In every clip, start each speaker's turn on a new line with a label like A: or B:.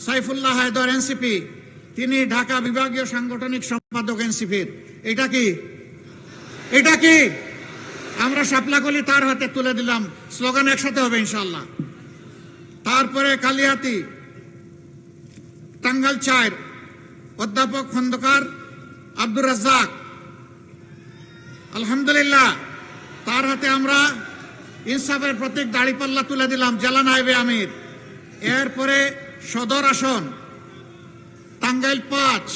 A: Saifullah Haider NCP, তিনি ঢাকা বিভাগীয় সাংগঠনিক সম্পাদক এনসিপির। এটা কি আমরা শাপলাকলি তার হাতে তুলে দিলাম। স্লোগান একসাথে হবে ইনশাআল্লাহ। তারপরে কালিয়াতি টাঙ্গাইল ৪ অধ্যাপক খন্দকার আব্দুর রাজ্জাক, আলহামদুলিল্লাহ তার হাতে আমরা ইনসাফের প্রতীক দাড়িপাল্লা তুলে দিলাম, জেলা নায়েবে আমির। এরপরে সদর আসন টাঙ্গাইল ৫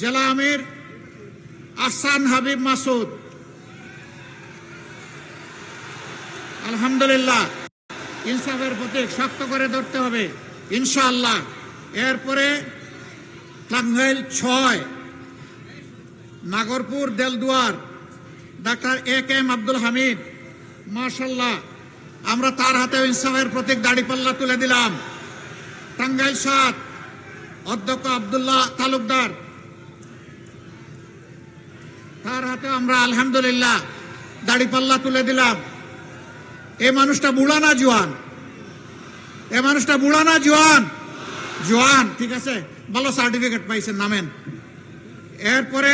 A: জেলা আমির আহসান হাবিব মাসুদ, আলহামদুলিল্লাহ ইনসাফের প্রতীক শক্ত করে ধরতে হবে ইনশাআল্লাহ। এরপরে টাঙ্গাইল ৬ নাগরপুর দেলদুয়ার ডাক্তার AK আব্দুল হামিদ, মাশাআল্লাহ আমরা তার হাতে ইনসাফের প্রতীক দাড়িপাল্লা তুলে দিলাম। টাঙ্গাইল ৭ অধ্যক্ষ আব্দুল্লাহ তালুকদার, তার হাতে আমরা আলহামদুলিল্লাহ দাড়িপাল্লা তুলে দিলাম। এই মানুষটা বুড়া না জোয়ান? এই মানুষটা বুড়া না জোয়ান? জোয়ান, ঠিক আছে, ভালো সার্টিফিকেট পাইছেন, নামেন। এরপরে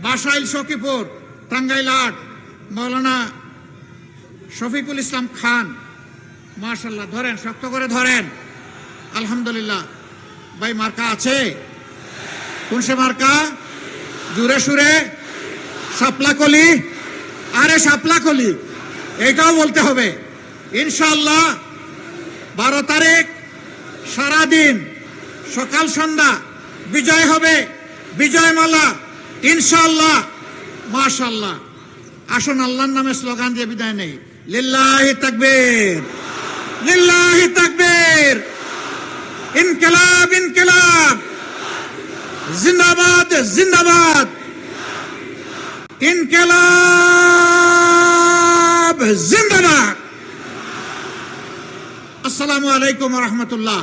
A: বাসাইল সখীপুর টাঙ্গাইল ৮ মৌলানা শফিকুল ইসলাম খান, মাশাআল্লাহ ধরেন, শক্ত করে ধরেন, আলহামদুলিল্লাহ। ভাই মার্কা আছে? কোন সে মার্কা? জুড়ে সুরে শাপলাকলি, আরে শাপলাকলি এইটাও বলতে হবে ইনশাআল্লাহ। ১২ তারিখ সারাদিন সকাল সন্ধ্যা বিজয় হবে, বিজয় মালা ইনশাআল্লাহ, মাশাআল্লাহ। আসুন আল্লাহর নামে স্লোগান দিয়ে বিদায় নেই। লিল্লাহি তাকবীর, লিল্লাহি তাকবীর, ইনকিলাব ইনকিলাব, জিন্দাবাদ জিন্দাবাদ, ইনকিলাব জিন্দাবাদ। আসসালামু আলাইকুম ওয়া রাহমাতুল্লাহ।